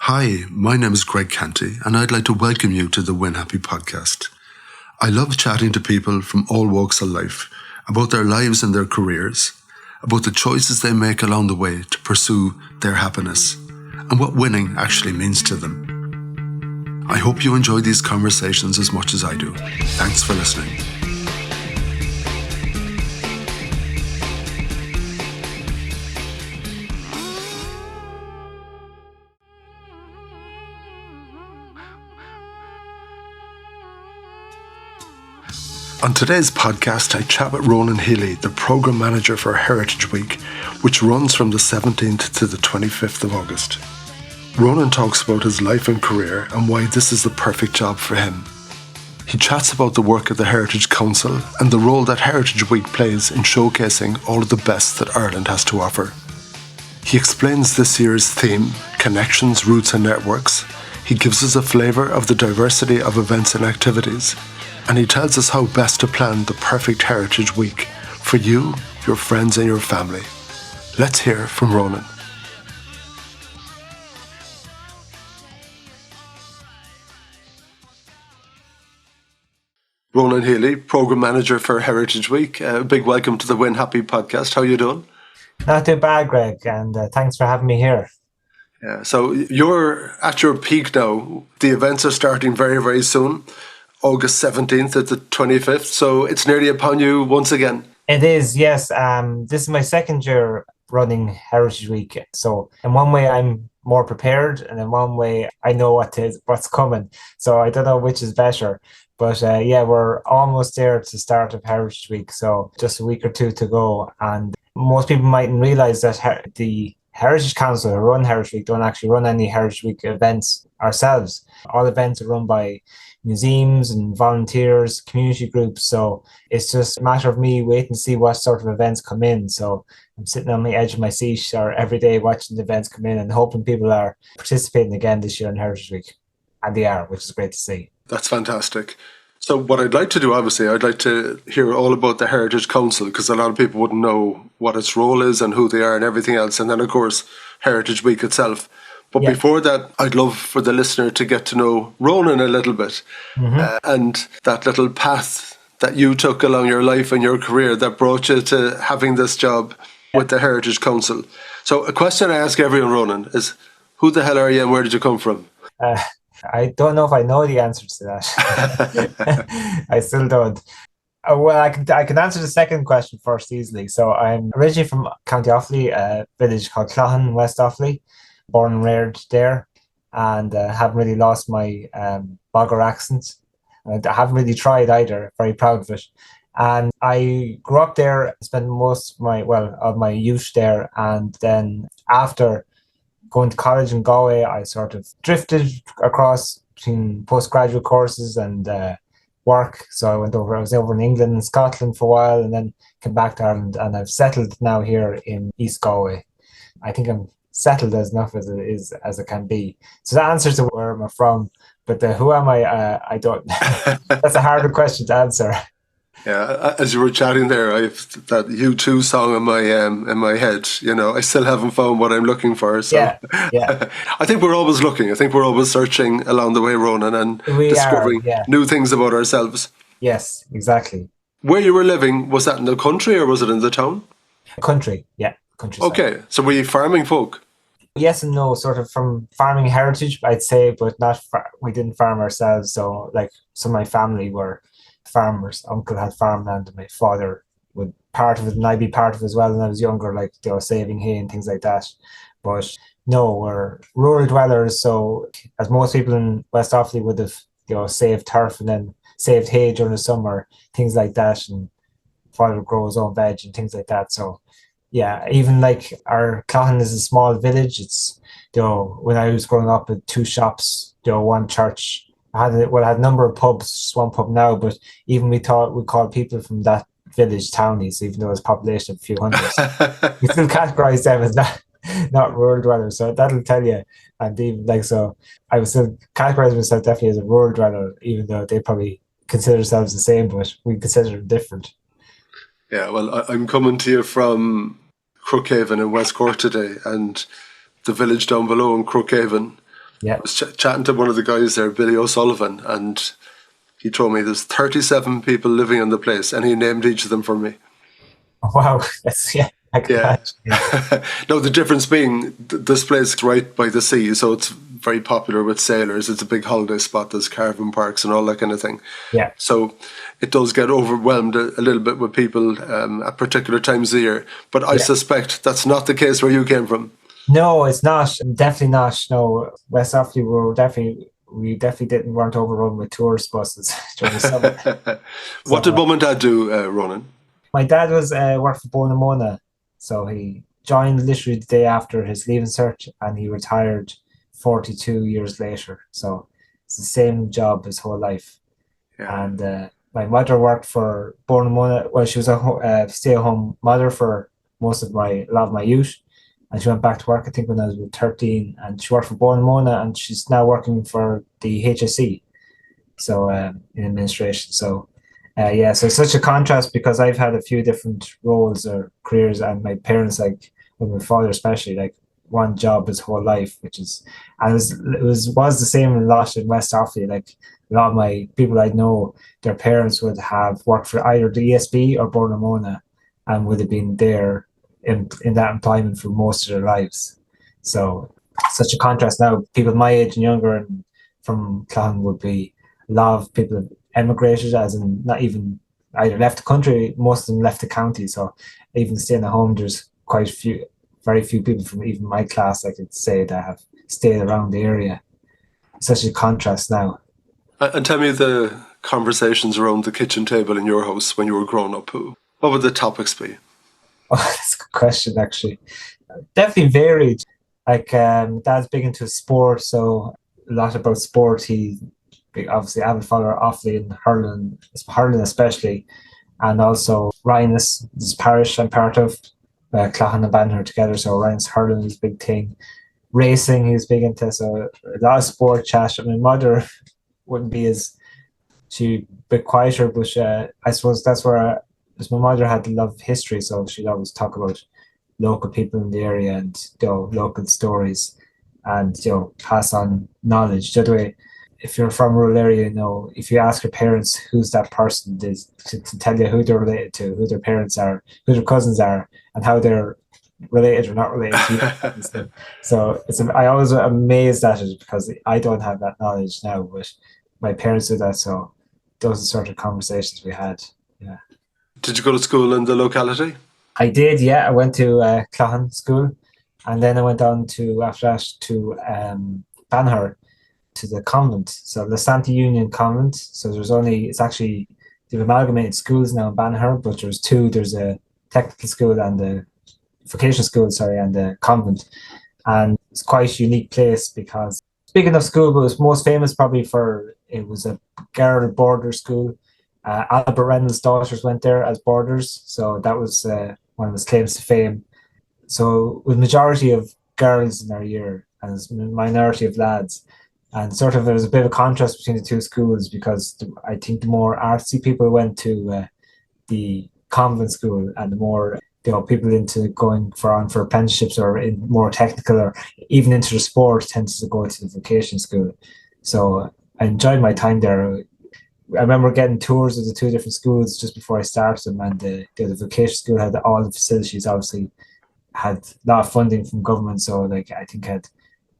Hi, my name is Greg Canty, and I'd like to welcome you to the Win Happy podcast. I love chatting to people from all walks of life about their lives and their careers, about the choices they make along the way to pursue their happiness, and what winning actually means to them. I hope you enjoy these conversations as much as I do. Thanks for listening. On today's podcast, I chat with Ronan Healy, the Programme Manager for Heritage Week, which runs from the 17th to the 25th of August. Ronan talks about his life and career and why this is the perfect job for him. He chats about the work of the Heritage Council and the role that Heritage Week plays in showcasing all of the best that Ireland has to offer. He explains this year's theme, Connections, Roots and Networks. He gives us a flavour of the diversity of events and activities. And he tells us how best to plan the perfect Heritage Week for you, your friends and your family. Let's hear from Ronan. Ronan Healy, Programme Manager for Heritage Week. A big welcome to the Win Happy podcast. How are you doing? Not too bad, Greg, and thanks for having me here. Yeah, so you're at your peak now. The events are starting very, very soon. August 17th to the 25th, so it's nearly upon you once again. It is, yes. This is my second year running Heritage Week, so in one way I'm more prepared, and in one way I know what's coming, so I don't know which is better. But we're almost there to the start of Heritage Week, so just a week or two to go, and most people mightn't realise that the Heritage Council who run Heritage Week don't actually run any Heritage Week events ourselves. All events are run by museums and volunteers, community groups. So it's just a matter of me waiting to see what sort of events come in. So I'm sitting on the edge of my seat or every day watching the events come in and hoping people are participating again this year in Heritage Week. And they are, which is great to see. That's fantastic. So what I'd like to do, obviously, I'd like to hear all about the Heritage Council, because a lot of people wouldn't know what its role is and who they are and everything else. And then, of course, Heritage Week itself. But before that, I'd love for the listener to get to know Ronan a little bit, and that little path that you took along your life and your career that brought you to having this job with the Heritage Council. So a question I ask everyone, Ronan, is who the hell are you and where did you come from? I don't know if I know the answer to that. I still don't. Well, I can answer the second question first easily. So I'm originally from County Offaly, a village called Cloughan, West Offaly. Born and reared there, and haven't really lost my Bogger accent. I haven't really tried either. Very proud of it. And I grew up there, spent most of my youth there, and then after going to college in Galway, I sort of drifted across between postgraduate courses and work. So I was over in England and Scotland for a while, and then came back to Ireland, and I've settled now here in East Galway. I think I'm settled as enough as it is as it can be. So that answers to where am I from, but who am I don't. That's a harder question to answer. Yeah, as you were chatting there, I've that U2 song in my head. You know, I still haven't found what I'm looking for. So yeah. I think we're always looking. I think we're always searching along the way, Ronan, and discovering new things about ourselves. Yes, exactly. Where you were living, was that in the country or was it in the town? Country, yeah, countryside. Okay, so were you farming folk? Yes and no, sort of from farming heritage, I'd say, but not. We didn't farm ourselves. So, like, some of my family were farmers. Uncle had farmland, and my father would part of it, and I'd be part of it as well. When I was younger, like they were saving hay and things like that. But no, we're rural dwellers. So, as most people in West Offaly would have, saved turf and then saved hay during the summer, things like that, and father would grow his own veg and things like that. So. Yeah, even like our Cloughan is a small village. It's, when I was growing up, with two shops, one church. I had a number of pubs, just one pub now, but even we called people from that village townies, even though it's population of a few hundred. We still categorise them as not rural dwellers, so that'll tell you. And even so, I would still categorise myself definitely as a rural dweller, even though they probably consider themselves the same, but we consider them different. Yeah, well, I'm coming to you from Crookhaven in West Cork today, and the village down below in Crookhaven Yeah. was chatting to one of the guys there, Billy O'Sullivan, and he told me there's 37 people living in the place, and he named each of them for me. Wow. That's, yeah, I can Yeah. imagine. Yeah. No, the difference being this place is right by the sea, so it's very popular with sailors. It's a big holiday spot. There's caravan parks and all that kind of thing. Yeah. So it does get overwhelmed a little bit with people at particular times of the year. But I Yeah. suspect that's not the case where you came from. No, it's not. Definitely not. No, West Offaly we definitely weren't overrun with tourist buses during the summer. What So did mum and dad do, Ronan? my dad was worked for Bonamona, so he joined literally the day after his leaving cert, and he retired 42 years later. So it's the same job his whole life. Yeah. And my mother worked for Bonamona. Well, she was a stay-at-home mother for a lot of my youth, and she went back to work, I think, when I was about 13, and she worked for Bonamona, and she's now working for the HSE, so in administration. So yeah, so it's such a contrast because I've had a few different roles or careers, and my parents, like, with my father especially, like, one job his whole life, which is, and it was the same a lot in West Offaly. Like, a lot of my people I know, their parents would have worked for either the ESB or Bonamona, and would have been there in that employment for most of their lives. So such a contrast now. People my age and younger and from Clown would be, a lot of people have emigrated, as in not even either left the country, most of them left the county. So even staying at home, there's quite a few, very few people from even my class, I could say, that have stayed around the area. Such a contrast now. And tell me the conversations around the kitchen table in your house when you were growing up. What would the topics be? Oh, that's a good question, actually. Definitely varied. Like, dad's big into sport, so a lot about sport. He obviously avid follower of Offaly and hurling especially, and also Ryan's, this parish I'm part of, Clachan and Banner together. So Ryan's hurling is a big thing. Racing he's big into, so a lot of sport chat. I mean, mother wouldn't be as, she a bit quieter, but I suppose that's where, as my mother had love history, so she'd always talk about local people in the area and, local stories, and, pass on knowledge. The other way, if you're from a rural area, if you ask your parents who's that person, is to tell you who they're related to, who their parents are, who their cousins are, and how they're related or not related to you. So I always amazed at it because I don't have that knowledge now, but my parents do that. So those are the sort of conversations we had. Yeah. Did you go to school in the locality? I did, yeah. I went to Clachan School, and then I went on to, after that, to Banher, to the convent. So the Santa Union Convent. So it's actually, they've amalgamated schools now in Banher, but there's two. There's a technical school and a vocational school, sorry, and a convent. And it's quite a unique place because it's a big enough school, but it's most famous probably for, it was a girl boarder school. Albert Reynolds' daughters went there as boarders, so that was one of his claims to fame. So with majority of girls in our year and a minority of lads, and sort of there was a bit of a contrast between the two schools because I think the more artsy people went to the convent school, and the more, people into going for apprenticeships or in more technical or even into the sport tended to go to the vocation school. So I enjoyed my time there. I remember getting tours of the two different schools just before I started them, and the vocation school had all the facilities. Obviously, had a lot of funding from government, so, like, I think had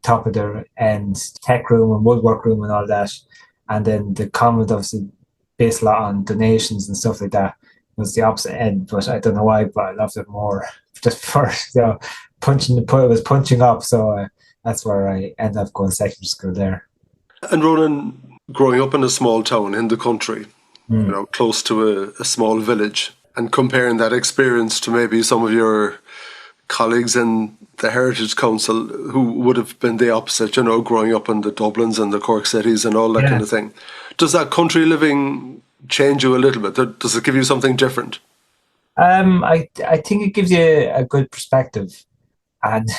top of their end tech room and woodwork room and all that. And then the convent obviously based a lot on donations and stuff like that. Was the opposite end, but I don't know why, but I loved it more just for, it was punching up. So that's where I ended up going to secondary school there. And Ronan, growing up in a small town in the country, close to a small village, and comparing that experience to maybe some of your colleagues in the Heritage Council who would have been the opposite, growing up in the Dublins and the Cork cities and all that kind of thing. Does that country living change you a little bit? Does it give you something different? I think it gives you a good perspective, and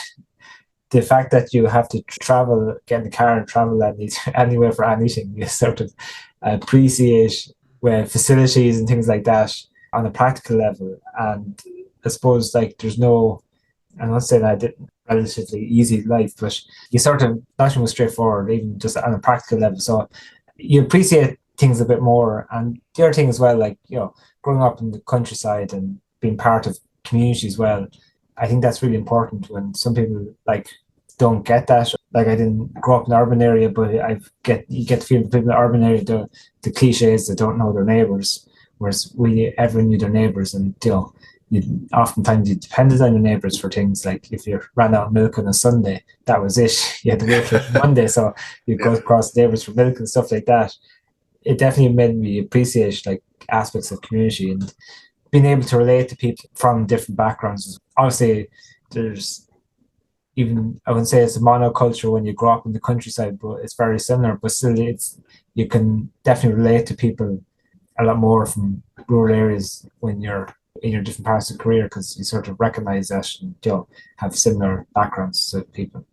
the fact that you have to travel, get in the car and travel anywhere for anything, you sort of appreciate where facilities and things like that on a practical level. And I suppose, like, there's no I'm not saying I did relatively easy life, but you sort of nothing was straightforward, even just on a practical level. So you appreciate things a bit more. And the other thing as well, like, growing up in the countryside and being part of community as well, I think that's really important when some people like don't get that. Like I didn't grow up in an urban area, but you get the feeling people in the urban area, the cliches that don't know their neighbours, whereas everyone knew their neighbours, and oftentimes you depended on your neighbours for things like if you ran out of milk on a Sunday, that was it. You had to wait for Monday, so you'd go across the neighbours for milk and stuff like that. It definitely made me appreciate like aspects of community and being able to relate to people from different backgrounds. Obviously, there's even I wouldn't say it's a monoculture when you grow up in the countryside, but it's very similar. But still, you can definitely relate to people a lot more from rural areas when you're in your different parts of the career because you sort of recognize that and have similar backgrounds to people.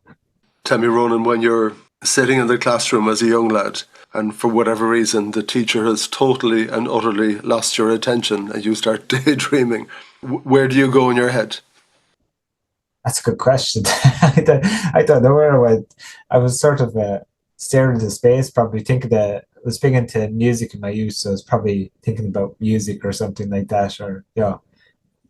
Tell me, Ronan, when you're sitting in the classroom as a young lad and for whatever reason the teacher has totally and utterly lost your attention and you start daydreaming, where do you go in your head? That's a good question. I don't know where I went. I was sort of staring into space, probably thinking that I was big into music in my youth, so I was probably thinking about music or something like that. Or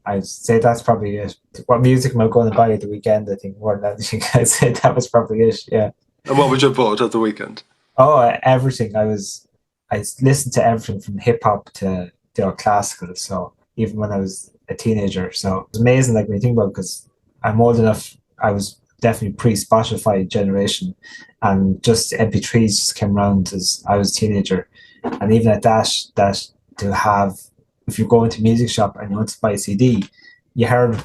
I'd say that's probably it. What music am I going to buy at the weekend? I think more than anything, I'd say that was probably it. Yeah. And what would you bought at the weekend? Oh, everything. I listened to everything from hip hop to classical. So even when I was a teenager, so it was amazing. Like when you think about it, because I'm old enough. I was definitely pre-Spotify generation, and just MP3s just came around as I was a teenager, and even at that to have, if you go into a music shop and you want to buy a CD, you heard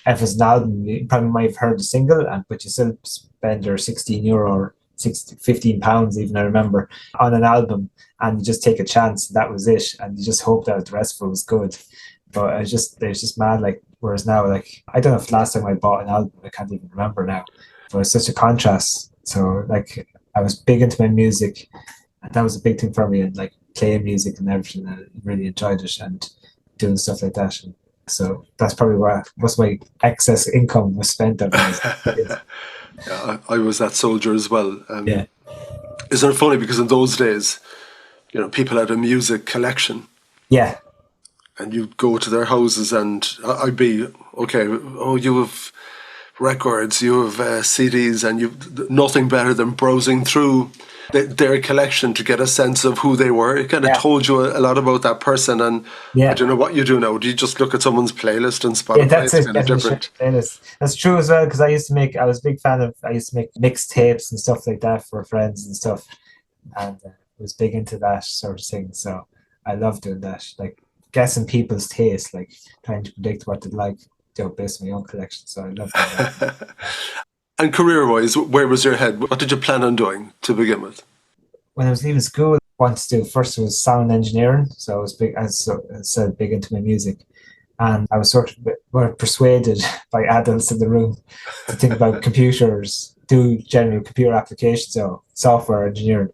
if it's an album, you probably might have heard the single, but you still spend your €16 or £15 even I remember on an album, and you just take a chance. That was it, and you just hope that the rest of it was good. But it's just mad. Like whereas now, like I don't know if the last time I bought an album, I can't even remember now. But it's such a contrast. So like I was big into my music, and that was a big thing for me. And like playing music and everything, I really enjoyed it and doing stuff like that. And so that's probably where most of my excess income was spent on. Yeah, I was that soldier as well. Yeah, Isn't it funny because in those days, people had a music collection. yeah, And you'd go to their houses and I'd be, okay, oh, you have records, you have CDs, and you've nothing better than browsing through their collection to get a sense of who they were. It kind of told you a lot about that person. And I don't know what you do now. Do you just look at someone's playlist and Spotify? yeah. That's it's it. kind of different. That's true as well because I was a big fan of. I used to make mixtapes and stuff like that for friends and stuff, and was big into that sort of thing. So I love doing that, like guessing people's taste, like trying to predict what they'd like, based on my own collection. So I love that. And career-wise, where was your head? What did you plan on doing to begin with? When I was leaving school, I wanted to do first was sound engineering. So I was big, as I said, big into my music. And I was sort of persuaded by adults in the room to think about computers, do general computer applications, so software engineering.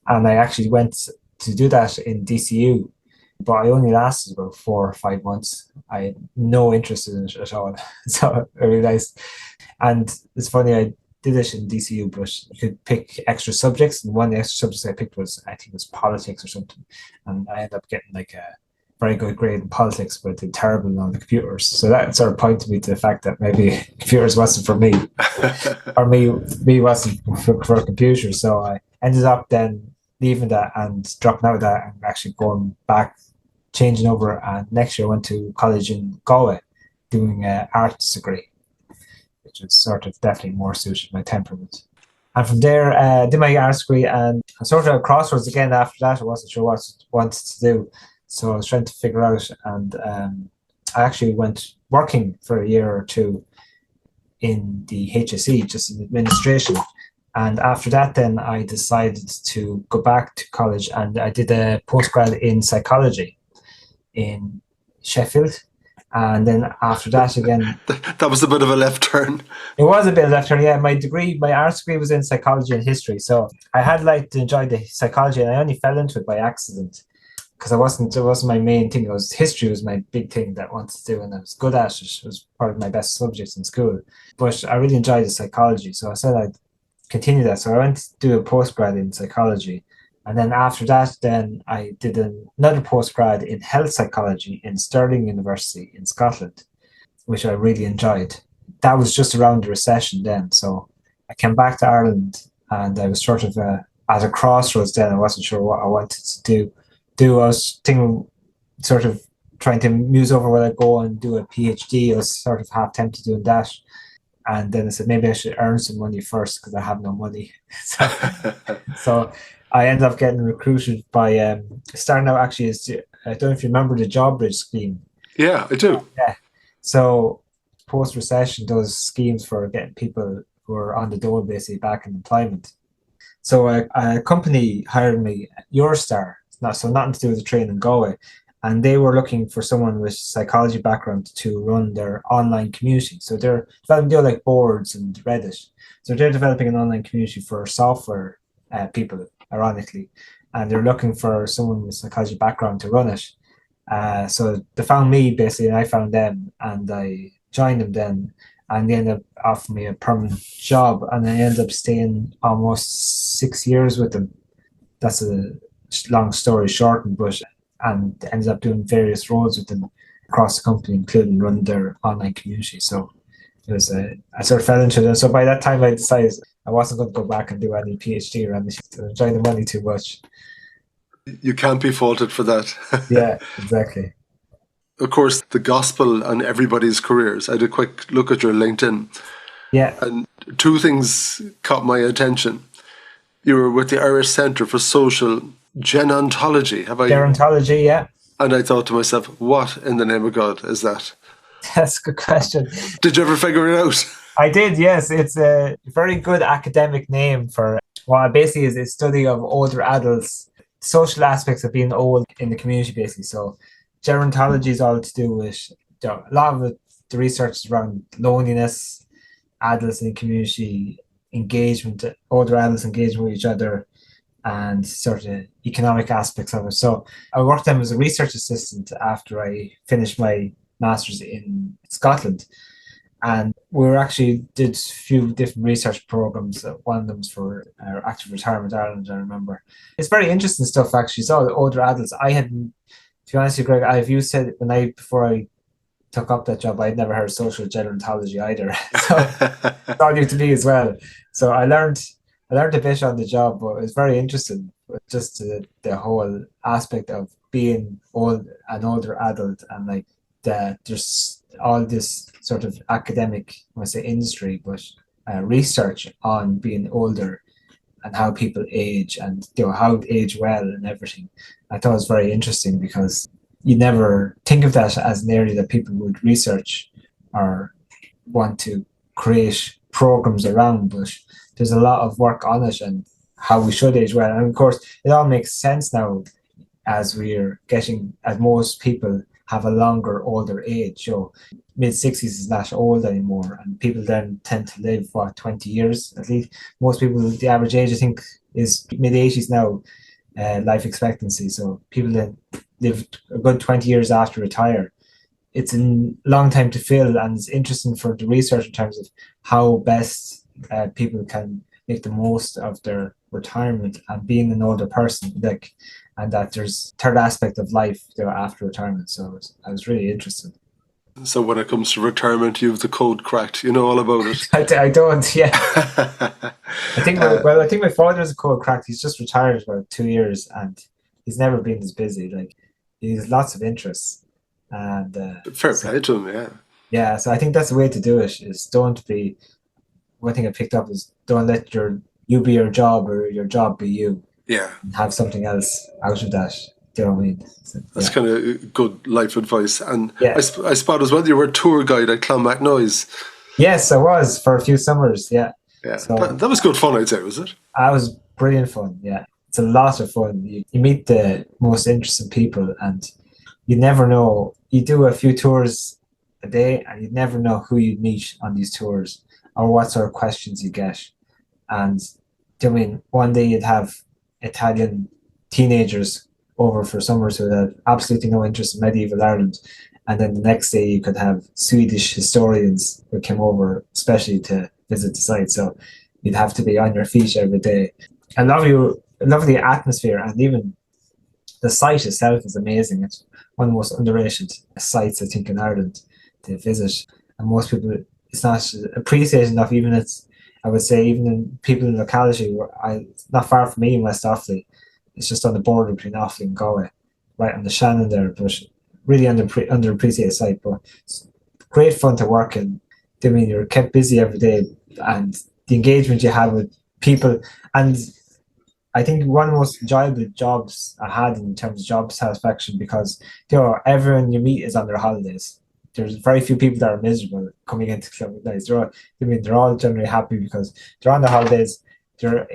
And I actually went to do that in DCU, but I only lasted about 4 or 5 months. I had no interest in it at all. So I realized, and it's funny, I did it in DCU, but you could pick extra subjects. And one of the extra subjects I picked was, I think it was politics or something. And I ended up getting like a very good grade in politics, but did terrible on the computers. So that sort of pointed me to the fact that maybe computers wasn't for me, or me wasn't for computers. So I ended up then leaving that and dropping out of that and actually going back, changing over. And next year I went to college in Galway doing an arts degree, which was sort of definitely more suited my temperament. And from there, did my arts degree, and I sort of at crossroads again after that. I wasn't sure what I wanted to do. So I was trying to figure out, and I actually went working for a year or two in the HSE, just in administration. And after that, then I decided to go back to college, and I did a postgrad in psychology in Sheffield. And then after that again, that was a bit of a left turn. It was a bit of a left turn, yeah. My arts degree was in psychology and history. So I had like to enjoy the psychology, and I only fell into it by accident because it wasn't my main thing. History was my big thing that I wanted to do, and I was good at it. It was part of my best subjects in school. But I really enjoyed the psychology, so I said I'd continue that. So I went to do a postgrad in psychology, and then after that, then I did another postgrad in health psychology in Stirling University in Scotland, which I really enjoyed. That was just around the recession then, so I came back to Ireland, and I was sort of at a crossroads then. I wasn't sure what I wanted to do. I was thinking, sort of trying to muse over whether I go and do a PhD. I was sort of half tempted doing that. And then I said, maybe I should earn some money first because I have no money. So I ended up getting recruited by starting out actually as, I don't know if you remember the Job Bridge scheme. Yeah, I do. Yeah. So post-recession, those schemes for getting people who are on the dole basically back in employment. So a company hired me, Eurostar, so nothing to do with the train in Galway, and they were looking for someone with psychology background to run their online community. So they're developing like boards and Reddit. So they're developing an online community for software people, ironically, and they're looking for someone with psychology background to run it. So they found me basically, and I found them, and I joined them then, and they ended up offering me a permanent job, and I ended up staying almost 6 years with them. That's a long story shortened, but and ended up doing various roles with them across the company, including running their online community. So it was I sort of fell into it. So by that time, I decided I wasn't going to go back and do any PhD or anything. I enjoyed the money too much. You can't be faulted for that. Yeah, exactly. Of course, the gospel on everybody's careers. I had a quick look at your LinkedIn. Yeah. And two things caught my attention. You were with the Irish Centre for Social Gerontology. Gerontology, yeah. And I thought to myself, what in the name of God is that? That's a good question. Did you ever figure it out? I did, yes. It's a very good academic name for what basically is a study of older adults, social aspects of being old in the community, basically. So gerontology is all to do with a lot of the research is around loneliness, adults in the community, engagement, older adults engaging with each other, and sort of economic aspects of it. So I worked then as a research assistant after I finished my master's in Scotland. And we actually did a few different research programs. One of them was for Active Retirement Ireland, I remember. It's very interesting stuff, actually. It's all older adults. I hadn't, to be honest with you, Greg, you said before I took up that job, I'd never heard of social gerontology either. So it's all new to me as well. So I learned a bit on the job, but it was very interesting. Just the whole aspect of being an older adult, and like there's all this sort of academic, I want to say industry, but research on being older and how people age, and how to age well and everything. I thought it was very interesting because you never think of that as an area that people would research or want to create programs around, but there's a lot of work on it and how we should age well. And of course, it all makes sense now as most people have a longer, older age. Mid-60s is not old anymore, and people then tend to live, 20 years at least. Most people, the average age, I think, is mid-80s now, life expectancy. So people then live a good 20 years after retire. It's a long time to fill, and it's interesting for the research in terms of how best people can make the most of their retirement and being an older person, and that there's third aspect of life after retirement. So I was really interested. So when it comes to retirement, you have the code cracked. You know all about it. I don't, yeah. I think my father has a code cracked. He's just retired for 2 years, and he's never been as busy. Like, he has lots of interests. And fair play to him, yeah. Yeah, so I think that's the way to do it. Is don't be. One thing I picked up is don't let you be your job or your job be you. Yeah. And have something else out of that. Do you know what I mean? So, that's kind of good life advice. And yeah. I spot as well you were a tour guide at Clonmacnoise. Yes, I was for a few summers, yeah. Yeah, so, that was good fun, I'd say, was it? That was brilliant fun, yeah. It's a lot of fun. You meet the most interesting people, and you never know. You do a few tours a day, and you never know who you meet on these tours or what sort of questions you get. And one day you'd have Italian teenagers over for summers who had absolutely no interest in medieval Ireland. And then the next day you could have Swedish historians who came over especially to visit the site. So you'd have to be on your feet every day. A lovely atmosphere, and even the site itself is amazing. It's one of the most underrated sites I think in Ireland to visit, and most people it's not appreciated enough. Even it's I would say even in people in the locality where it's not far from me in West Offaly. It's just on the border between Offaly and Galway, right on the Shannon there. But really underappreciated site, but it's great fun to work in. I mean, you're kept busy every day, and the engagement you have with people, and I think one of the most enjoyable jobs I had in terms of job satisfaction because everyone you meet is on their holidays. There's very few people that are miserable coming into club nights. They're all generally happy because they're on their holidays. They're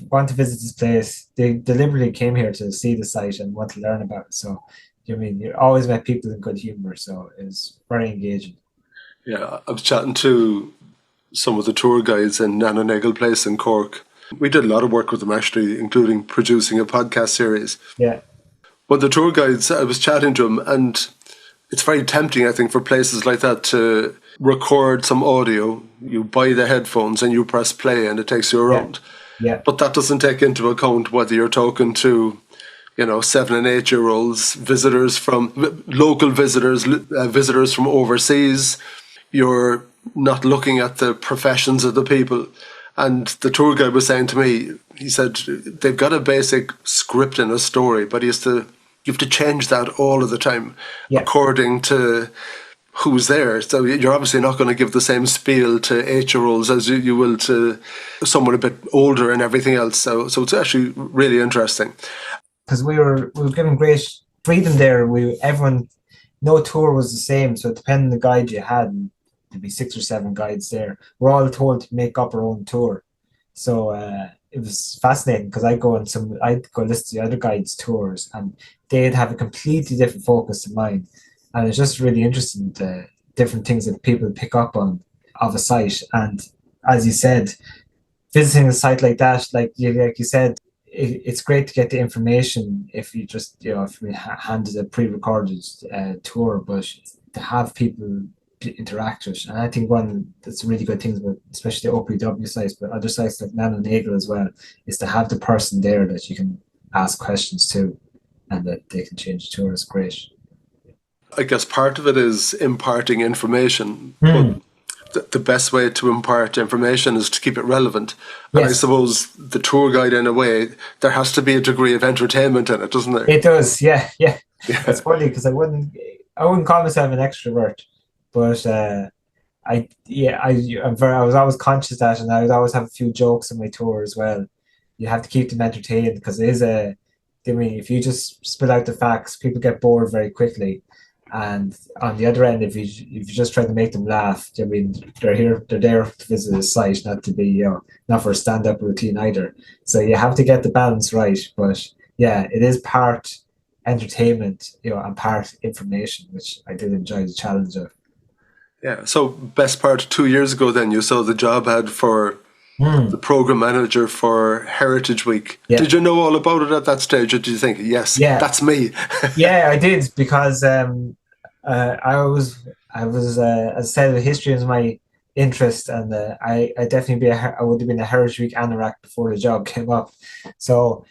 want to visit this place. They deliberately came here to see the site and want to learn about it. So, you always met people in good humor. So it's very engaging. Yeah, I was chatting to some of the tour guides in Nannaneagle Place in Cork. We did a lot of work with them actually, including producing a podcast series. Yeah. But the tour guides, I was chatting to them, and it's very tempting, I think, for places like that to record some audio. You buy the headphones and you press play and it takes you around. Yeah. But that doesn't take into account whether you're talking to 7 and 8 year olds, visitors from local visitors, visitors from overseas. You're not looking at the professions of the people. And the tour guide was saying to me, he said, they've got a basic script in a story, but you have to change that all of the time according to who's there. So you're obviously not going to give the same spiel to 8-year-olds as you will to someone a bit older and everything else. So it's actually really interesting. Because we were given great freedom there. No tour was the same, so it depended on the guide you had. There'd be 6 or 7 guides there. We're all told to make up our own tour. So it was fascinating because I'd go listen to the other guides' tours, and they'd have a completely different focus to mine. And it's just really interesting the different things that people pick up on of a site. And as you said, visiting a site like that, like you said, it's great to get the information if you just if we handed a pre-recorded tour, but to have people interact with. And I think one that's really good things about especially the OPW sites, but other sites like Nannaneagle as well, is to have the person there that you can ask questions to and that they can change the tour. Is great. I guess part of it is imparting information. But the best way to impart information is to keep it relevant. And Yes. I suppose the tour guide, in a way, there has to be a degree of entertainment in it, doesn't there? It does, yeah. It's funny because I wouldn't call myself an extrovert, but I was always conscious of that, and I would always have a few jokes on my tour as well. You have to keep them entertained because if you just spill out the facts, people get bored very quickly. And on the other end, if you just try to make them laugh, they're there to visit the site, not to be not for a stand-up routine either. So you have to get the balance right. But yeah, it is part entertainment, and part information, which I did enjoy the challenge of. Yeah. So best part 2 years ago, then you saw the job ad for the program manager for Heritage Week. Yeah. Did you know all about it at that stage, or did you think, yes, that's me? Yeah, I did because I was as I said, history is my interest, and I definitely I would have been a Heritage Week anorak before the job came up. So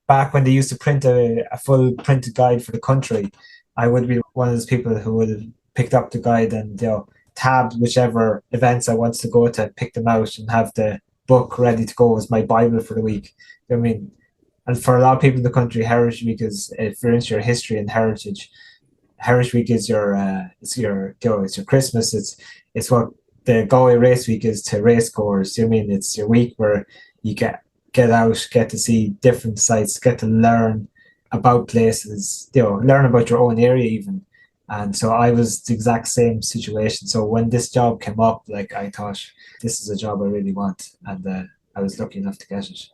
back when they used to print a full printed guide for the country, I would be one of those people who would have picked up the guide and tabbed whichever events I wanted to go to, pick them out and have the book ready to go as my Bible for the week. And for a lot of people in the country, Heritage Week is, if you're into your history and heritage, Heritage Week is it's your Christmas. It's what the Galway Race Week is to racegoers. It's your week where you get out, get to see different sites, get to learn about places, learn about your own area even. And so I was the exact same situation. So when this job came up, I thought this is a job I really want, and I was lucky enough to get it.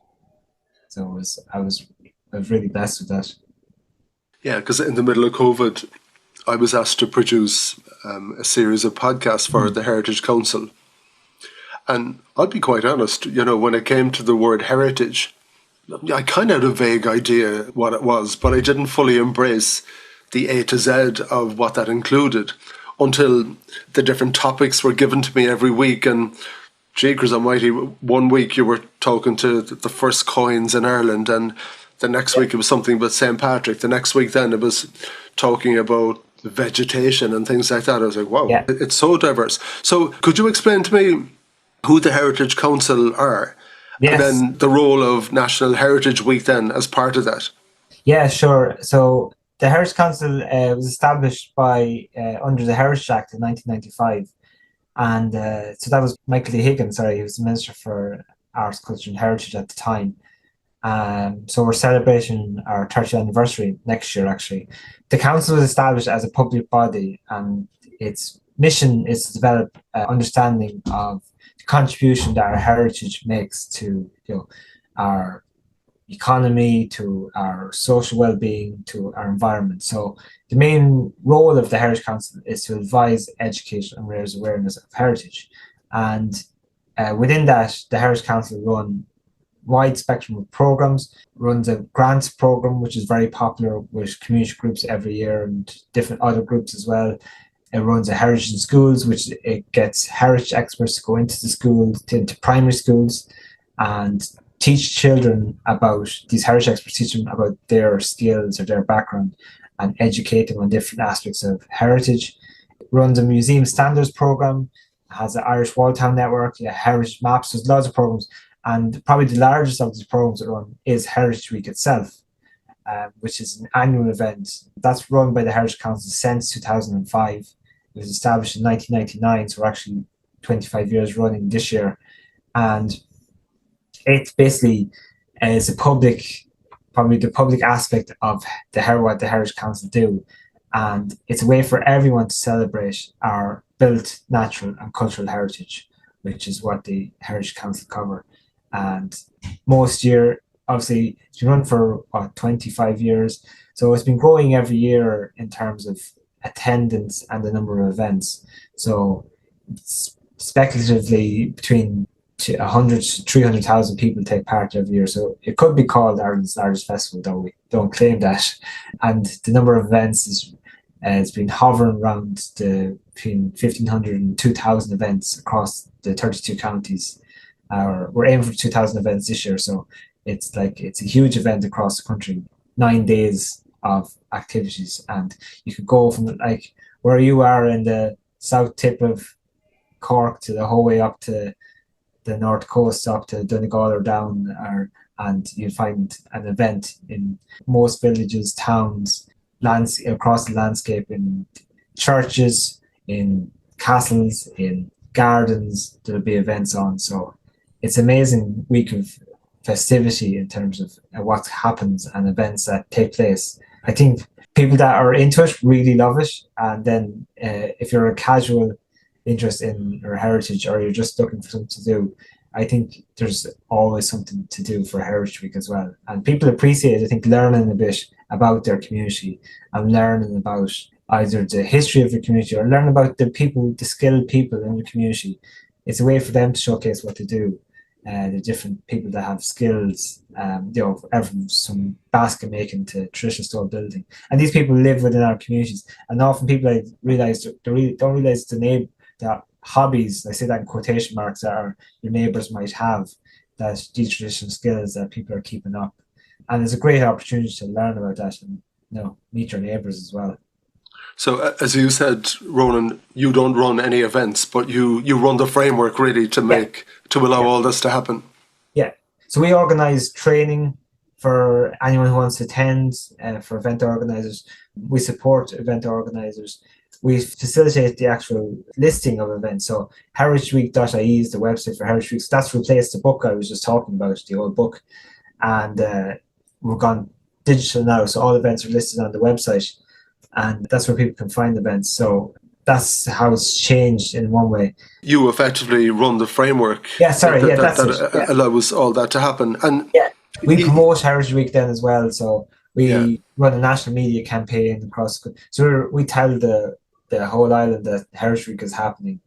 So I was really blessed with that. Yeah, because in the middle of COVID, I was asked to produce a series of podcasts for the Heritage Council. And I'll be quite honest, when it came to the word heritage, I kind of had a vague idea what it was, but I didn't fully embrace the A to Z of what that included until the different topics were given to me every week. And Jeekers Almighty, one week you were talking to the first coins in Ireland, and the next week it was something about St. Patrick. The next week then it was talking about vegetation and things like that. I was like, wow, Yeah. it's so diverse. So could you explain to me who the Heritage Council are? And Yes. then the role of National Heritage Week then as part of that. Yeah, sure. So the Heritage Council was established by under the Heritage Act in 1995. And so that was Michael D. Higgins, sorry, he was the Minister for Arts, Culture and Heritage at the time. So we're celebrating our 30th anniversary next year, actually. The council was established as a public body, and its mission is to develop understanding of the contribution that our heritage makes to, our economy, to our social well-being, to our environment. So the main role of the Heritage Council is to advise, educate, and raise awareness of heritage. And within that, the Heritage Council run wide spectrum of programs, runs a grants program, which is very popular with community groups every year and different other groups as well. It runs a heritage in schools, which it gets heritage experts to go into the schools, into primary schools, and teach children about these heritage experts, teach them about their skills or their background, and educate them on different aspects of heritage. It runs a museum standards program, has an Irish Walltown network, heritage maps. There's lots of programs, and probably the largest of these programs that run is Heritage Week itself, which is an annual event that's run by the Heritage Council since 2005. It was established in 1999, so we're actually 25 years running this year. And it basically is probably the public aspect of what the Heritage Council do. And it's a way for everyone to celebrate our built, natural and cultural heritage, which is what the Heritage Council cover. And most year, obviously, it's been run for 25 years. So it's been growing every year in terms of attendance and the number of events. So speculatively, between 100 to 300,000 people take part every year. So it could be called Ireland's largest festival, though we don't claim that. And the number of events has been hovering around between 1,500 and 2,000 events across the 32 counties. We're aiming for 2,000 events this year, so it's a huge event across the country. 9 days of activities, and you could go from like where you are in the south tip of Cork to the whole way up to the north coast, up to Donegal or down, and you'll find an event in most villages, towns, across the landscape, in churches, in castles, in gardens. There'll be events on. So it's an amazing week of festivity in terms of what happens and events that take place. I think people that are into it really love it. And then if you're a casual interest in your heritage, or you're just looking for something to do, I think there's always something to do for Heritage Week as well. And people appreciate, I think, learning a bit about their community and learning about either the history of your community or learn about the people, the skilled people in your community. It's a way for them to showcase what they do. The different people that have skills, from some basket making to traditional store building. And these people live within our communities. And often people don't realize that hobbies, I say that in quotation marks, that your neighbours might have, that these traditional skills that people are keeping up. And it's a great opportunity to learn about that and meet your neighbours as well. So, as you said, Ronan, you don't run any events, but you run the framework really to allow all this to happen. Yeah. So we organise training for anyone who wants to attend, for event organisers. We support event organisers. We facilitate the actual listing of events. So heritageweek.ie is the website for Heritage Week. So that's replaced the book I was just talking about, the old book. And we've gone digital now. So all events are listed on the website. And that's where people can find events. So that's how it's changed in one way. You effectively run the framework. That's it. Allows all that to happen. And we promote Heritage Week then as well. So we run a national media campaign across. So we tell the whole island that Heritage Week is happening,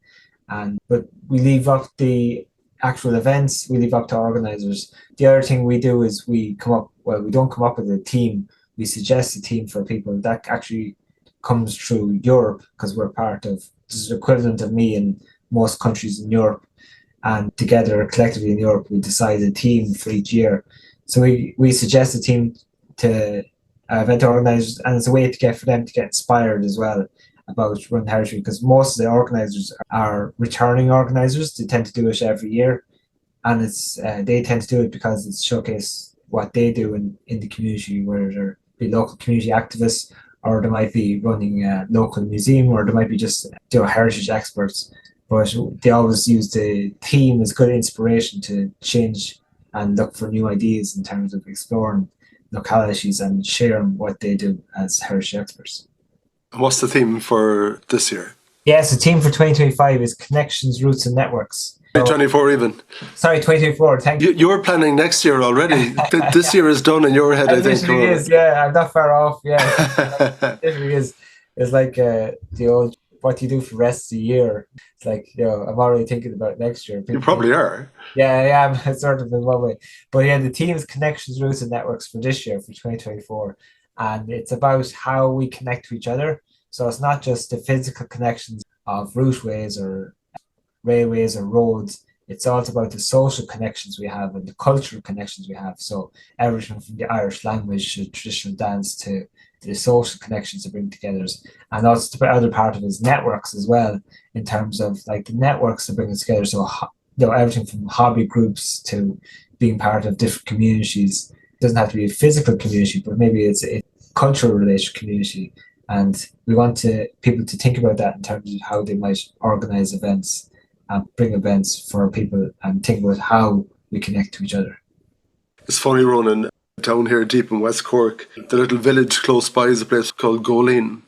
but we leave up the actual events, we leave up to organisers. The other thing we do is we don't come up with a theme. We suggest a theme for people that actually comes through Europe because we're part of this is the equivalent of me in most countries in Europe. And together, collectively in Europe, we decide a theme for each year. So we suggest a theme to event organisers, and it's a way to get for them to get inspired as well about Run Heritage because most of the organisers are returning organisers. They tend to do it every year, and it's they tend to do it because it's showcase what they do in the community, where there be local community activists, or they might be running a local museum, or they might be just heritage experts. But they always use the theme as good inspiration to change and look for new ideas in terms of exploring localities and sharing what they do as heritage experts. And what's the theme for this year? Yes, the theme for 2025 is Connections, Roots and Networks. 2024 even. Sorry, 2024. Thank you. You're planning next year already. This year is done in your head, I think. It is, yeah. I'm not far off. Yeah, it really is. It's like the old what you do for the rest of the year. It's like, I'm already thinking about next year. You probably are. Yeah, I'm sort of in one way. But yeah, the team's Connections, Roots and Networks for this year, for 2024. And it's about how we connect to each other. So it's not just the physical connections of routeways or railways or roads. It's also about the social connections we have and the cultural connections we have. So everything from the Irish language to traditional dance to the social connections to bring together. And also the other part of it is networks as well, in terms of like the networks to bring us together. So everything from hobby groups to being part of different communities. It doesn't have to be a physical community, but maybe it's a cultural related community. And we want people to think about that in terms of how they might organize events and bring events for people and think about how we connect to each other. It's funny, Ronan, down here deep in West Cork, the little village close by is a place called Goleen.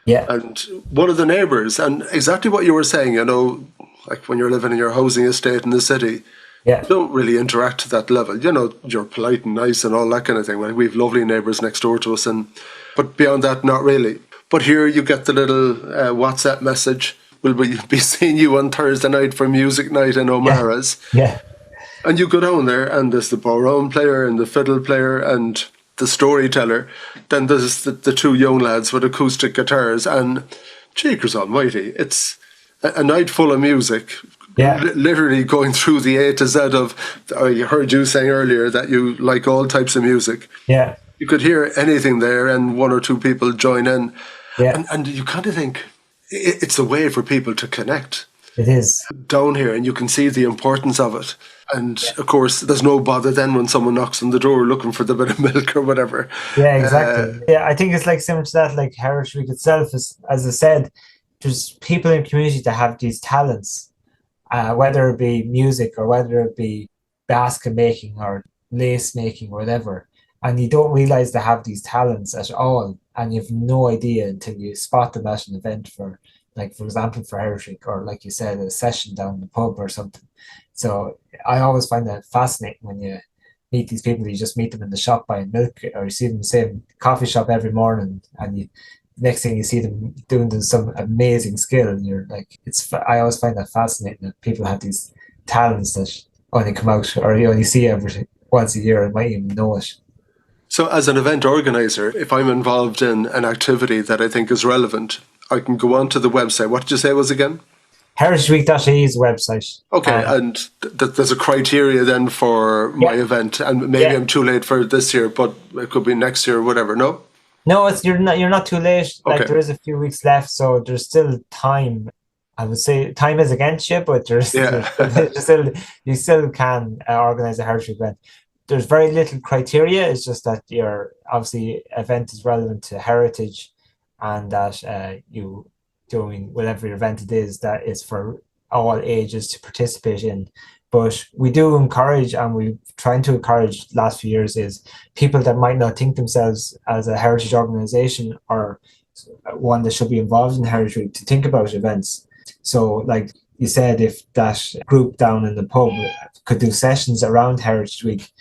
Yeah. And one of the neighbours, and exactly what you were saying, like when you're living in your housing estate in the city, yeah, you don't really interact to that level. You're polite and nice and all that kind of thing. Like we have lovely neighbours next door to us, but beyond that, not really. But here you get the little WhatsApp message. We'll be seeing you on Thursday night for music night in O'Mara's. Yeah. And you go down there and there's the bodhrán player and the fiddle player and the storyteller. Then there's the two young lads with acoustic guitars, and cheekers almighty, it's a night full of music. Yeah. Literally going through the A to Z of, I heard you saying earlier that you like all types of music. Yeah. You could hear anything there and one or two people join in. Yeah. And you kind of think it's a way for people to connect. It is. Down here, and you can see the importance of it. And of course, there's no bother then when someone knocks on the door looking for the bit of milk or whatever. Yeah, exactly. I think it's like similar to that, like Heritage Week itself is, as I said, there's people in the community that have these talents, whether it be music or whether it be basket making or lace making or whatever. And you don't realize they have these talents at all. And you have no idea until you spot them at an event for example, for Heritage Week, or like you said, a session down in the pub or something. So I always find that fascinating when you meet these people. You just meet them in the shop buying milk, or you see them in the same coffee shop every morning, and next thing you see them doing some amazing skill, and you're like, I always find that fascinating that people have these talents that only come out, or you only see every once a year and might even know it. So as an event organizer, if I'm involved in an activity that I think is relevant, I can go onto the website. What did you say it was again? HeritageWeek.ie's website. Okay, and there's a criteria then for my event, and maybe I'm too late for it this year, but it could be next year or whatever. No, you're not too late. Like there is a few weeks left, so there's still time. I would say time is against you, but you still can organize a Heritage event. There's very little criteria. It's just that your obviously event is relevant to heritage, and that you doing whatever event it is that is for all ages to participate in. But we do encourage, and we're trying to encourage last few years, is people that might not think themselves as a heritage organization or one that should be involved in Heritage Week to think about events. So like you said, if that group down in the pub could do sessions around Heritage Week,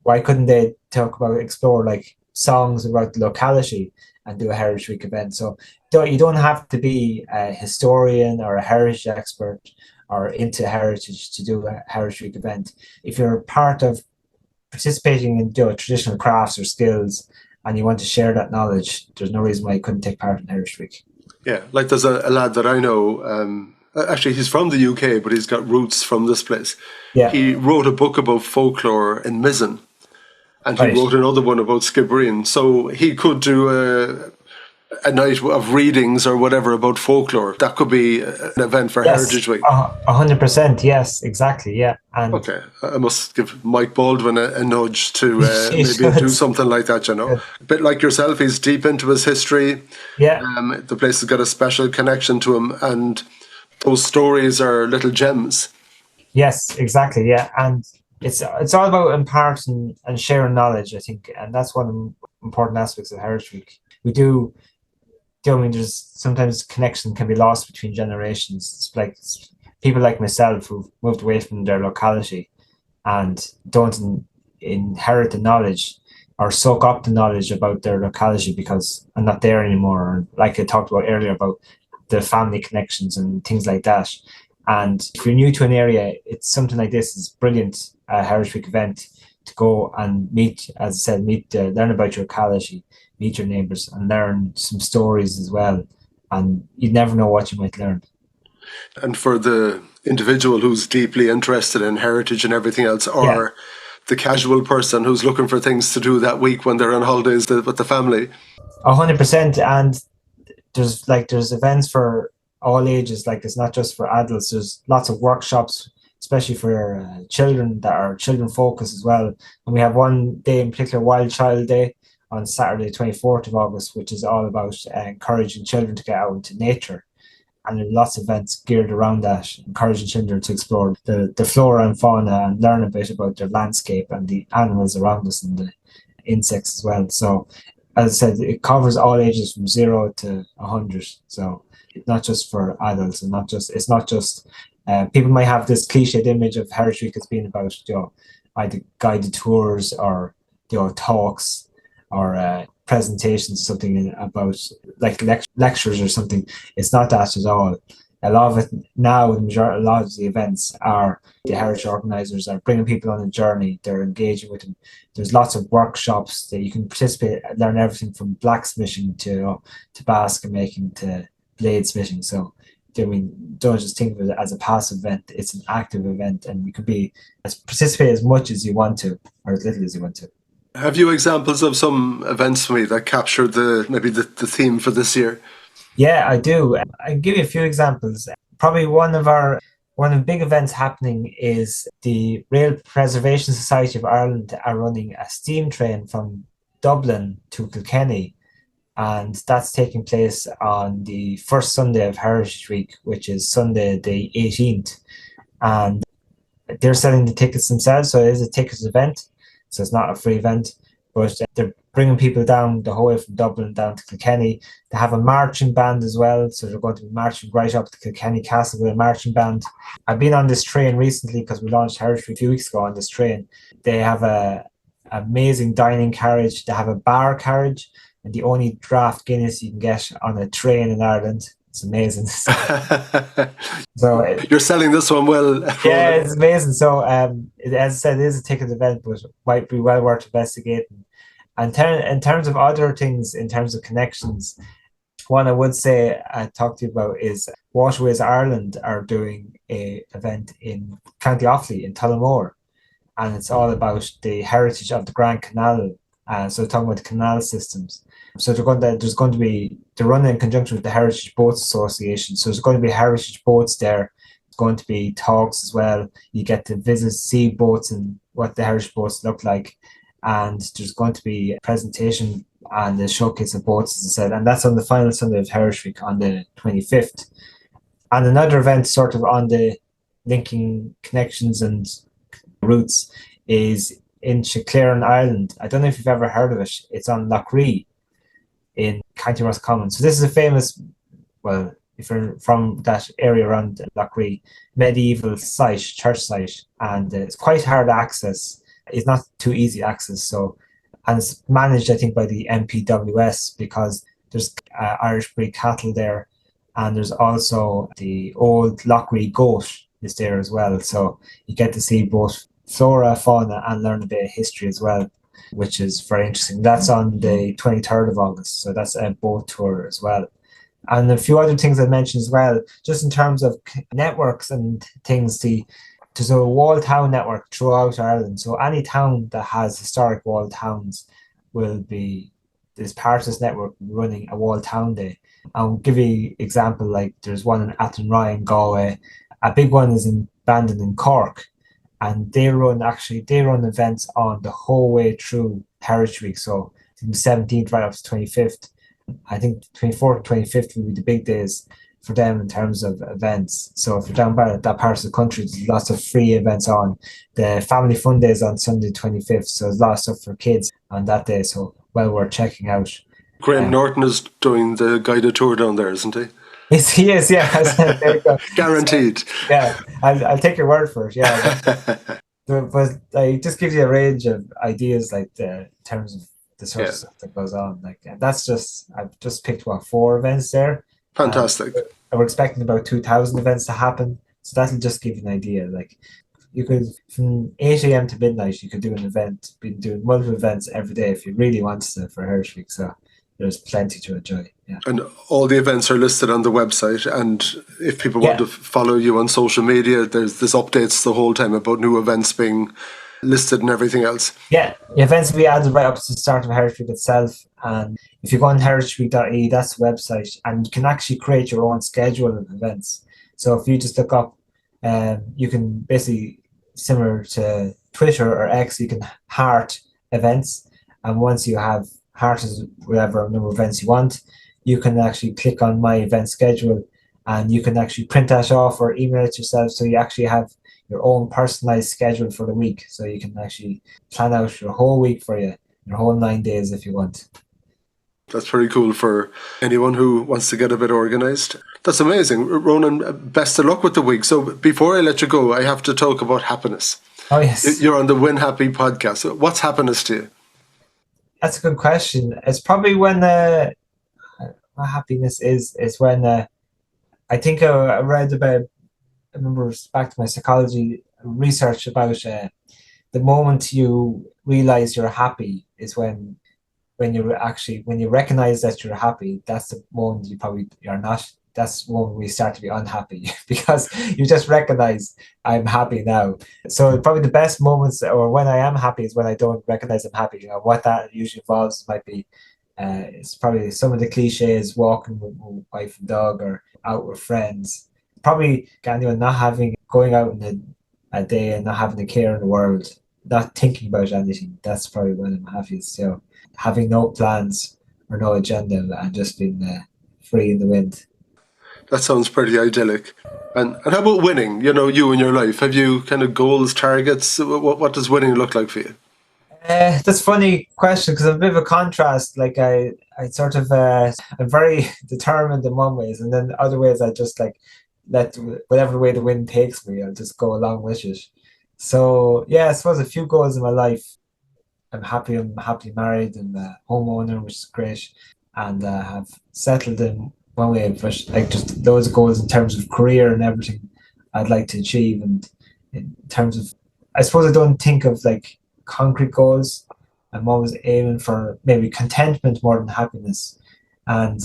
why couldn't they explore like songs about the locality and do a Heritage Week event? So you don't have to be a historian or a heritage expert or into heritage to do a Heritage Week event. If you're part of participating in traditional crafts or skills and you want to share that knowledge, there's no reason why you couldn't take part in Heritage Week. Yeah, like there's a lad that I know, actually he's from the UK, but he's got roots from this place. Yeah. He wrote a book about folklore in Mizzen, and he wrote another one about Skibbereen. So he could do a night of readings or whatever about folklore. That could be an event for Heritage Week. 100%, yes, exactly, yeah. And okay, I must give Mike Baldwin a nudge to maybe do something like that, A bit like yourself, he's deep into his history. Yeah. The place has got a special connection to him, and those stories are little gems. Yes, exactly, yeah. And it's all about imparting and sharing knowledge, I think, and that's one of the important aspects of Heritage Week. We do, there's sometimes connection can be lost between generations. It's like people like myself who've moved away from their locality and don't inherit the knowledge or soak up the knowledge about their locality because I'm not there anymore. Or like I talked about earlier about the family connections and things like that. And if you're new to an area, it's something like this is brilliant Heritage Week event to go and meet, as I said, learn about your locality, meet your neighbours and learn some stories as well. And you never know what you might learn. And for the individual who's deeply interested in heritage and everything else, or the casual person who's looking for things to do that week when they're on holidays with the family. 100%. And there's events for all ages. Like it's not just for adults. There's lots of workshops, especially for children that are children focused as well. And we have one day in particular, Wild Child Day, on Saturday, 24th of August, which is all about encouraging children to get out into nature. And there are lots of events geared around that, encouraging children to explore the flora and fauna and learn a bit about their landscape and the animals around us and the insects as well. So, as I said, it covers all ages from 0 to 100. So it's not just for adults, and it's not just people might have this cliched image of Heritage Week as being about either guided tours or talks or presentations, something about like lectures or something. It's not that at all. A lot of it now, a lot of the events are the heritage organisers are bringing people on a journey. They're engaging with them. There's lots of workshops that you can participate, learn everything from blacksmithing to basket making to blade smithing. So, don't just think of it as a passive event. It's an active event, and you can participate as much as you want to, or as little as you want to. Have you examples of some events for me that capture maybe the theme for this year? Yeah, I do. I'll give you a few examples. Probably one of the big events happening is the Rail Preservation Society of Ireland are running a steam train from Dublin to Kilkenny, and that's taking place on the first Sunday of Heritage Week, which is Sunday the 18th. And they're selling the tickets themselves, so it is a ticket event. So it's not a free event, but they're bringing people down the whole way from Dublin down to Kilkenny. They have a marching band as well, so they're going to be marching right up to Kilkenny Castle with a marching band. I've been on this train recently because we launched Heritage a few weeks ago on this train. They have a amazing dining carriage. They have a bar carriage, and the only draft Guinness you can get on a train in Ireland. It's amazing. So you're selling this one well. Yeah, it's amazing. So as I said, it is a ticket event, but might be well worth investigating. And in terms of other things, in terms of connections, one I would say I talked to you about is Waterways Ireland are doing an event in County Offaly in Tullamore, and it's all about the heritage of the Grand Canal. So talking about the canal systems. So they're running in conjunction with the Heritage Boats Association. So there's going to be heritage boats there. There's going to be talks as well. You get to see boats and what the heritage boats look like. And there's going to be a presentation and a showcase of boats, as I said. And that's on the final Sunday of Heritage Week on the 25th. And another event sort of on the linking connections and routes is in Chiclare in Ireland. I don't know if you've ever heard of it. It's on Loughree in County Roscommon. So this is a famous, well, if you're from that area around Loughree, medieval site, church site, and it's quite hard access. It's not too easy access. So, and it's managed, I think, by the MPWS because there's Irish breed cattle there, and there's also the old Loughree goat, is there as well. So you get to see both flora, fauna, and learn a bit of history as well, which is very interesting. That's on the 23rd of August. So that's a boat tour as well. And a few other things I mentioned as well, just in terms of networks and things. There's a wall town network throughout Ireland. So any town that has historic wall towns will be, as part of this network, running a wall town day. I'll give you an example, like there's one in Athenry, Galway. A big one is in Bandon in Cork. And they run events on the whole way through Heritage Week. So from the 17th right up to 25th. I think 24th and 25th will be the big days for them in terms of events. So if you're down by that part of the country, there's lots of free events on. The Family Fun Day is on Sunday 25th, so there's a lot of stuff for kids on that day. So well worth checking out. Graham Norton is doing the guided tour down there, isn't he? Yes, he is, yeah. There you go. Guaranteed. So, yeah, I'll take your word for it. Yeah, but it just gives you a range of ideas, like in terms of the sort of stuff that goes on. Like that's just, I've just picked 4 events there. Fantastic. And we're expecting about 2,000 events to happen, so that'll just give you an idea. Like you could, from 8 a.m. to midnight, you could do an event. Been doing multiple events every day if you really wanted to for Heritage Week. So there's plenty to enjoy. Yeah. And all the events are listed on the website. And if people want to follow you on social media, there's updates the whole time about new events being listed and everything else. Yeah, the events will be added right up to the start of Heritage Week itself. And if you go on heritageweek.ie, that's the website, and you can actually create your own schedule of events. So if you just look up, you can basically, similar to Twitter or X, you can heart events. And once you have hearted whatever number of events you want, you can actually click on my event schedule, and you can actually print that off or email it yourself. So you actually have your own personalized schedule for the week. So you can actually plan out your whole week for you, your whole 9 days if you want. That's pretty cool for anyone who wants to get a bit organized. That's amazing. Ronan, best of luck with the week. So before I let you go, I have to talk about happiness. Oh, yes. You're on the Win Happy podcast. What's happiness to you? That's a good question. It's probably when my happiness is when I think I read about, I remember back to my psychology research about the moment you realize you're happy is when you recognize that you're happy. That's the moment you're not. That's when we start to be unhappy because you just recognize I'm happy now. So probably the best moments, or when I am happy, is when I don't recognize I'm happy. You know what that usually involves might be. It's probably some of the cliches: walking with my wife and dog, or out with friends. Probably going out in a day and not having a care in the world, not thinking about anything. That's probably when I'm happiest. So having no plans or no agenda and just being free in the wind. That sounds pretty idyllic. And how about winning? You know, you in your life, have you kind of goals, targets? What does winning look like for you? That's a funny question because I'm a bit of a contrast. Like I sort of, I'm very determined in one ways, and then other ways I just like let whatever way the wind takes me, I'll just go along with it. So yeah, I suppose a few goals in my life. I'm happily married and a homeowner, which is great, and have settled in one way, but like just those goals in terms of career and everything I'd like to achieve. And in terms of, I suppose I don't think of like concrete goals. I'm always aiming for maybe contentment more than happiness, and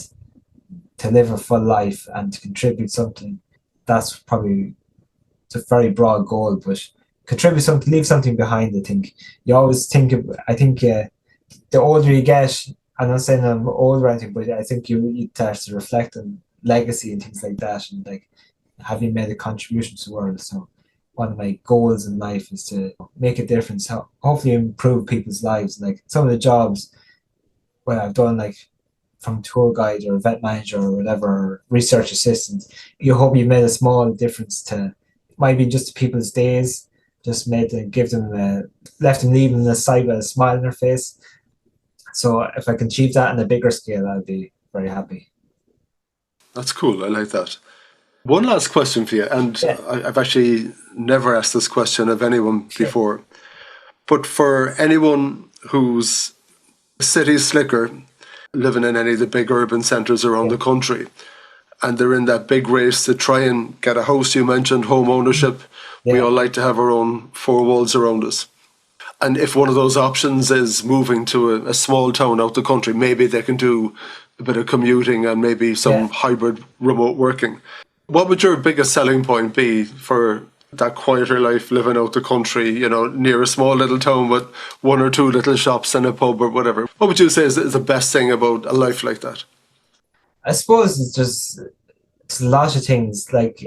to live a full life and to contribute something. That's probably, it's a very broad goal, but contribute something, leave something behind. I think you always think of, I think the older you get, I'm not saying I'm old or anything, but I think you start to reflect on legacy and things like that, and like having made a contribution to the world. So one of my goals in life is to make a difference, hopefully improve people's lives. Like some of the jobs what I've done, like from tour guide or event manager or whatever, or research assistant, you hope you made a small difference to, it might be just people's days, just made them, left them leaving the site with a smile on their face. So if I can achieve that on a bigger scale, I'd be very happy. That's cool. I like that. One last question for you, and I've actually never asked this question of anyone before, but for anyone who's city slicker, living in any of the big urban centres around the country, and they're in that big race to try and get a house. You mentioned home ownership. We all like to have our own four walls around us. And if one of those options is moving to a small town out the country, maybe they can do a bit of commuting and maybe some hybrid remote working. What would your biggest selling point be for that quieter life, living out the country, you know, near a small little town with one or two little shops and a pub or whatever? What would you say is the best thing about a life like that? I suppose it's a lot of things. Like,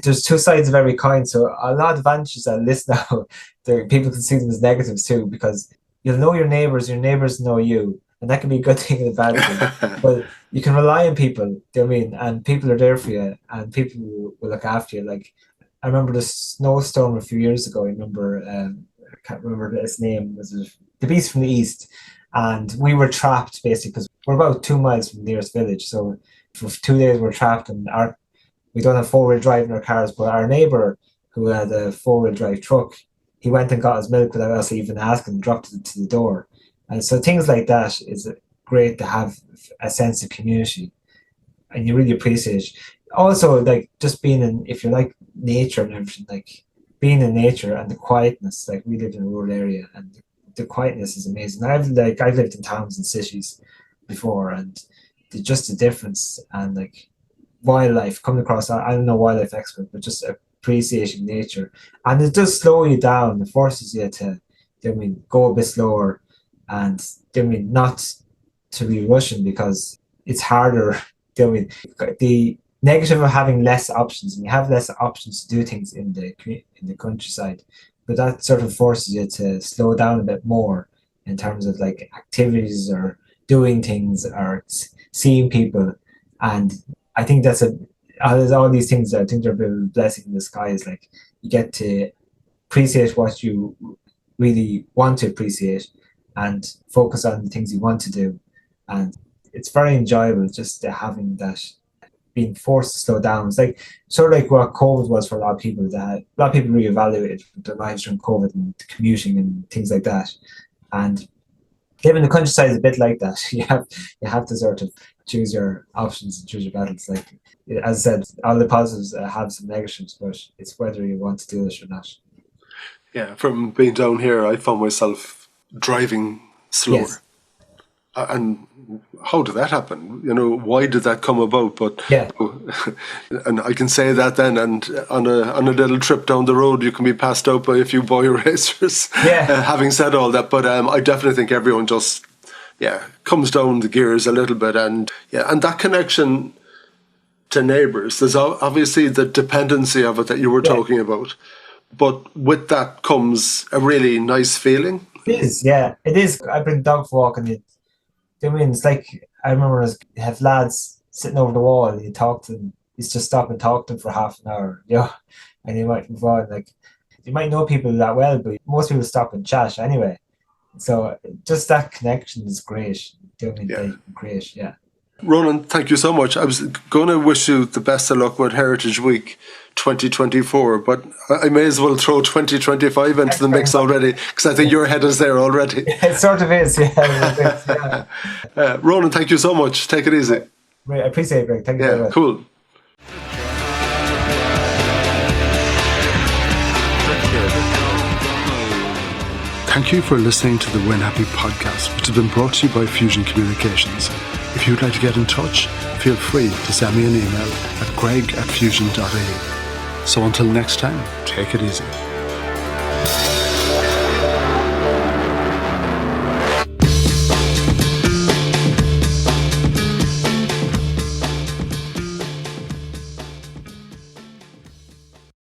there's two sides of every coin. So a lot of advantages on this now, people can see them as negatives too, because you'll know your neighbours know you. And that can be a good thing and a bad thing. But you can rely on people, do you know what I mean? And people are there for you, and people will look after you. Like, I remember the snowstorm a few years ago. I remember, I can't remember his name, was it the Beast from the East? And we were trapped basically because we're about 2 miles from the nearest village. So for 2 days we're trapped, and we don't have four-wheel drive in our cars, but our neighbour who had a four-wheel drive truck, he went and got his milk without us even asking, dropped it to the door. And so things like that is great to have a sense of community, and you really appreciate it. Also, like, just being in, if you like nature and everything, like being in nature and the quietness, like we live in a rural area and the quietness is amazing. I've lived in towns and cities before, and just the difference, and like wildlife coming across, I'm no wildlife expert, but just appreciating nature. And it does slow you down, it forces you to, go a bit slower, and not to be rushing, because it's harder. The negative of having less options, and you have less options to do things in the countryside, but that sort of forces you to slow down a bit more in terms of like activities or doing things or seeing people. And I think there's all these things that I think are a bit of a blessing in disguise. Like, you get to appreciate what you really want to appreciate and focus on the things you want to do. And it's very enjoyable just having that, being forced to slow down. It's like sort of like what COVID was for a lot of people. That a lot of people reevaluated their lives during COVID and commuting and things like that. And living in the countryside is a bit like that. You have to sort of choose your options and choose your battles. Like, as I said, all the positives have some negatives, but it's whether you want to do this or not. Yeah, from being down here, I found myself driving slower. Yes. And how did that happen? You know, why did that come about? But and I can say that then, and on a little trip down the road, you can be passed out by a few boy racers. Having said all that, but I definitely think everyone just comes down the gears a little bit, and that connection to neighbours. There's obviously the dependency of it that you were talking about, but with that comes a really nice feeling. It is, it is. I bring dog for walk, and it's like, I remember I have lads sitting over the wall, and you talk to them, you just stop and talk to them for half an hour, and you might move on. Like, you might know people that well, but most people stop and chat anyway. So just that connection is great. Great. Ronan, thank you so much. I was going to wish you the best of luck with Heritage Week 2024, but I may as well throw 2025 into the mix already, because I think your head is there already. It sort of is, Ronan, thank you so much. Take it easy. Right, I appreciate it, Greg. Thank you very much. Cool. Thank you for listening to the Win Happy podcast, which has been brought to you by Fusion Communications. If you'd like to get in touch, feel free to send me an email at greg@fusion.ie. So until next time, take it easy.